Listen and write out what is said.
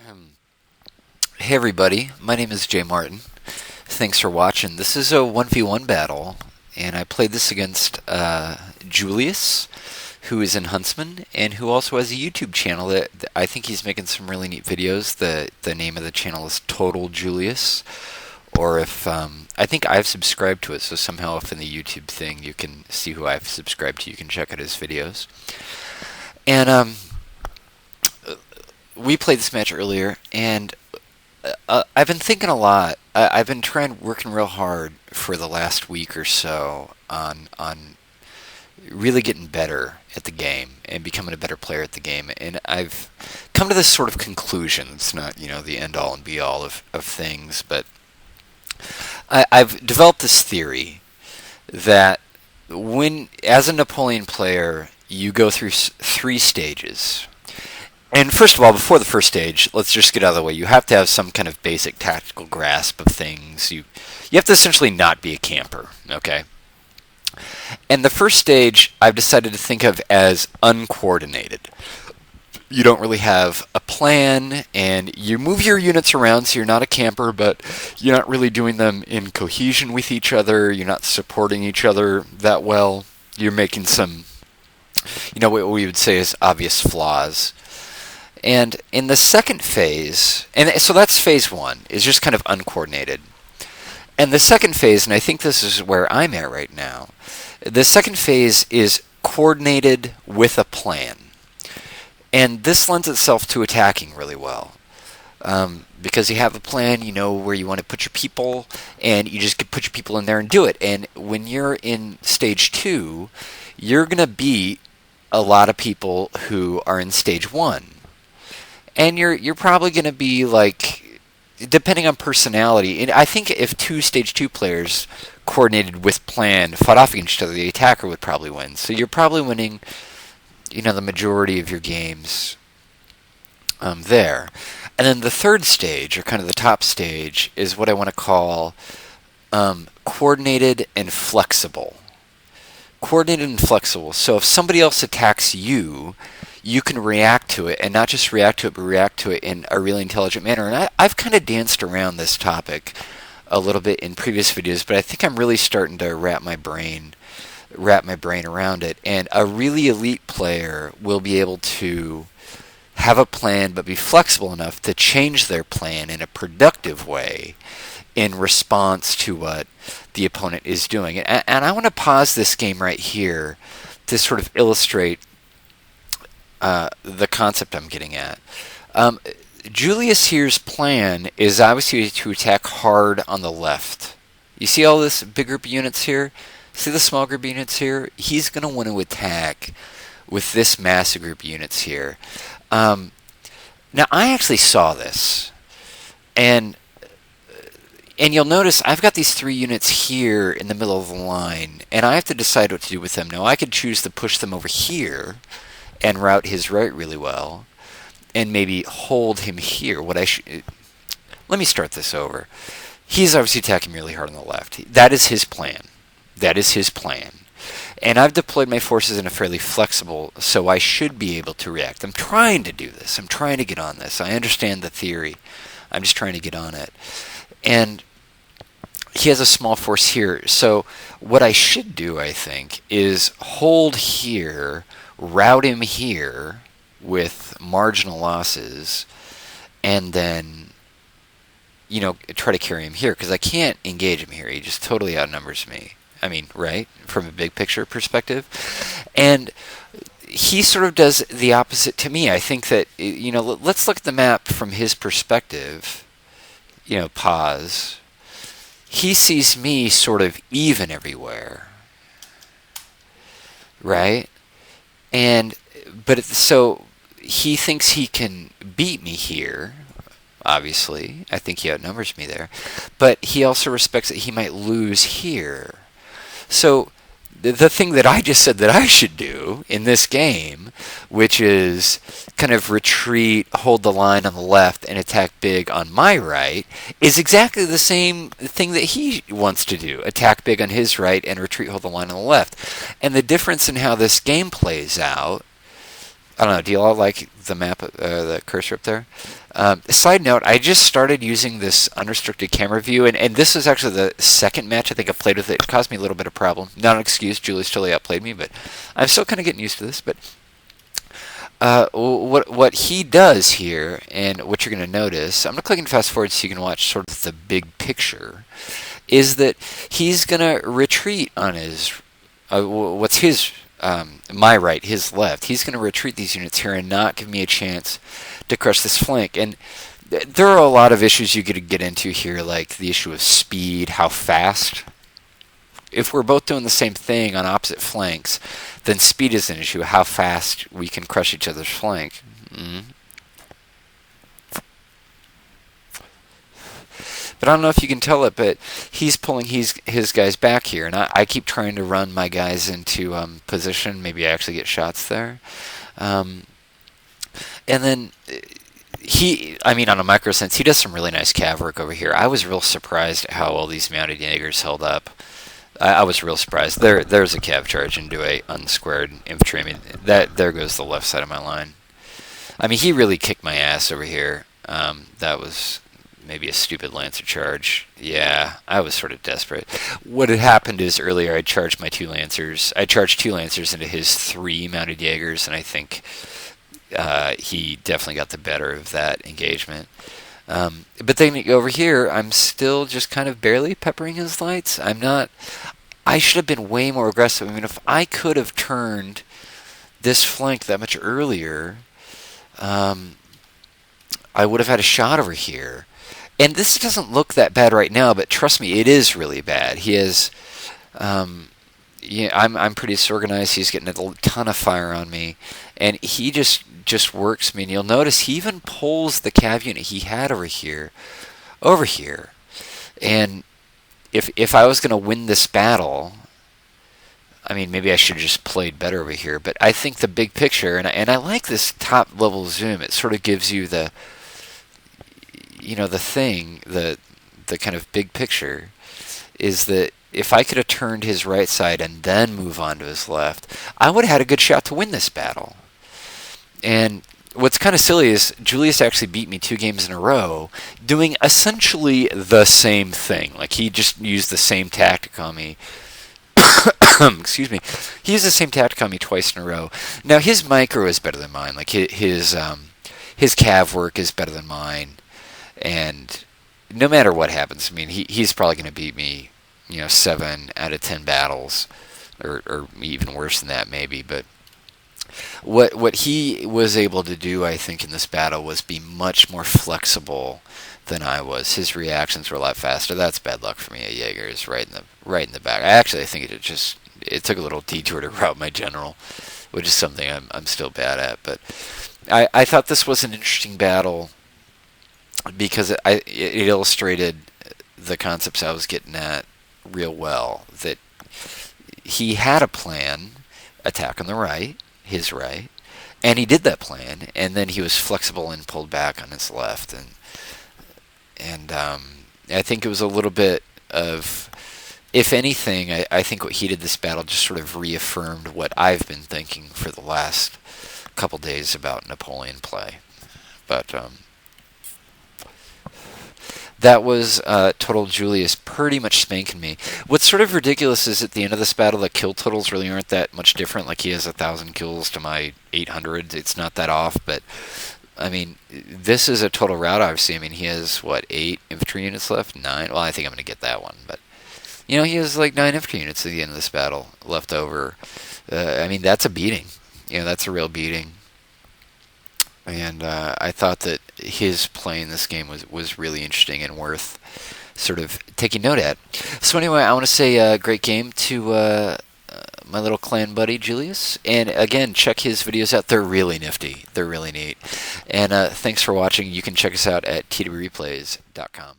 Um, Hey everybody, my name is jmartin. Thanks for watching. This is a 1v1 battle, and I played this against Julius, who is in Huntsman, and who also has a YouTube channel that I think he's making some really neat videos. The name of the channel is Total Julius, or if I think I've subscribed to it, so somehow if in the YouTube thing you can see who I've subscribed to, you can check out his videos. And we played this match earlier, and I've been thinking a lot. I've been working real hard for the last week or so on really getting better at the game and becoming a better player at the game. And I've come to this sort of conclusion. It's not, the end all and be all of things, but I've developed this theory that as a Napoleon player, you go through three stages. And first of all, before the first stage, let's just get out of the way. You have to have some kind of basic tactical grasp of things. You have to essentially not be a camper, okay? And the first stage I've decided to think of as uncoordinated. You don't really have a plan, and you move your units around, so you're not a camper, but you're not really doing them in cohesion with each other. You're not supporting each other that well. You're making some, what we would say is obvious flaws. And in the second phase, and so that's phase one, is just kind of uncoordinated. And the second phase, and I think this is where I'm at right now, the second phase is coordinated with a plan. And this lends itself to attacking really well. Because you have a plan, you know where you want to put your people, and you just put your people in there and do it. And when you're in stage two, you're going to beat a lot of people who are in stage one. And you're probably going to be like, depending on personality, and I think if two stage 2 players coordinated with plan fought off against each other, the attacker would probably win. So you're probably winning, the majority of your games there. And then the third stage, or kind of the top stage, is what I want to call coordinated and flexible. Coordinated and flexible. So if somebody else attacks you, you can react to it, and not just react to it, but react to it in a really intelligent manner. And I've kind of danced around this topic a little bit in previous videos, but I think I'm really starting to wrap my brain around it. And a really elite player will be able to have a plan, but be flexible enough to change their plan in a productive way in response to what the opponent is doing. And I want to pause this game right here to sort of illustrate the concept I'm getting at. Julius here's plan is obviously to attack hard on the left. You see all this big group of units here? See the small group of units here? He's going to want to attack with this massive group of units here. Now, I actually saw this, and you'll notice I've got these 3 units here in the middle of the line, and I have to decide what to do with them. Now, I could choose to push them over here and route his right really well, and maybe hold him here. Let me start this over. He's obviously attacking really hard on the left. That is his plan. And I've deployed my forces in a fairly flexible, so I should be able to react. I'm trying to do this. I'm trying to get on this. I understand the theory. I'm just trying to get on it. And he has a small force here. So what I should do, I think, is hold here, route him here with marginal losses, and then, try to carry him here, because I can't engage him here. He just totally outnumbers me. I mean, right? From a big picture perspective. And he sort of does the opposite to me. I think that, let's look at the map from his perspective. Pause. He sees me sort of even everywhere. Right? So he thinks he can beat me here, obviously. I think he outnumbers me there. But he also respects that he might lose here. So the thing that I just said that I should do in this game, which is kind of retreat, hold the line on the left, and attack big on my right, is exactly the same thing that he wants to do. Attack big on his right and retreat, hold the line on the left. And the difference in how this game plays out I don't know. Do you all like the map, the cursor up there? Side note: I just started using this unrestricted camera view, and this is actually the second match I think I've played with it. It caused me a little bit of problem. Not an excuse. Julius totally outplayed me, but I'm still kind of getting used to this. But what he does here, and what you're going to notice, I'm going to click and fast forward so you can watch sort of the big picture, is that he's going to retreat on his what's his my right, his left. He's going to retreat these units here and not give me a chance to crush this flank. And there are a lot of issues you could get into here, like the issue of speed, how fast. If we're both doing the same thing on opposite flanks, then speed is an issue. How fast we can crush each other's flank. But I don't know if you can tell it, but he's pulling his guys back here, and I keep trying to run my guys into position. Maybe I actually get shots there. And then on a micro sense, he does some really nice cav work over here. I was real surprised at how well these mounted Jaegers held up. I was real surprised. There's a cav charge into a unsquared infantry. I mean, there goes the left side of my line. I mean, he really kicked my ass over here. That was maybe a stupid Lancer charge. Yeah, I was sort of desperate. What had happened is earlier I charged my two Lancers. I charged two Lancers into his three mounted Jaegers, and I think he definitely got the better of that engagement. But then over here, I'm still just kind of barely peppering his lights. I should have been way more aggressive. I mean, if I could have turned this flank that much earlier, I would have had a shot over here. And this doesn't look that bad right now, but trust me, it is really bad. He is, I'm pretty disorganized. He's getting a ton of fire on me, and he just works me. And you'll notice he even pulls the cav unit he had over here. And if I was going to win this battle, I mean, maybe I should have just played better over here. But I think the big picture, and I like this top level zoom. It sort of gives you the kind of big picture is that if I could have turned his right side and then move on to his left, I would have had a good shot to win this battle. And what's kind of silly is Julius actually beat me 2 games in a row doing essentially the same thing. Like, he just used the same tactic on me. Excuse me. He used the same tactic on me twice in a row. Now, his micro is better than mine. Like, his cav work is better than mine. And no matter what happens, I mean, he's probably going to beat me, 7 out of 10 battles, or even worse than that, maybe. But what he was able to do, I think, in this battle was be much more flexible than I was. His reactions were a lot faster. That's bad luck for me. A Jaeger is right in the back. I think it took a little detour to rout my general, which is something I'm still bad at. But I thought this was an interesting battle, because it illustrated the concepts I was getting at real well. That he had a plan, attack on the right, his right, and he did that plan, and then he was flexible and pulled back on his left, and I think it was a little bit of, if anything, I think what he did this battle just sort of reaffirmed what I've been thinking for the last couple days about Napoleon play. But that was total Julius pretty much spanking me. What's sort of ridiculous is at the end of this battle, the kill totals really aren't that much different. Like, he has 1,000 kills to my 800. It's not that off, but I mean, this is a total rout, obviously. I mean, he has, 8 infantry units left? 9? Well, I think I'm going to get that one, but he has like 9 infantry units at the end of this battle left over. I mean, that's a beating. That's a real beating. And I thought that his play in this game was really interesting and worth sort of taking note at. So anyway, I want to say great game to my little clan buddy Julius. And again, check his videos out. They're really nifty. They're really neat. And thanks for watching. You can check us out at twreplays.com.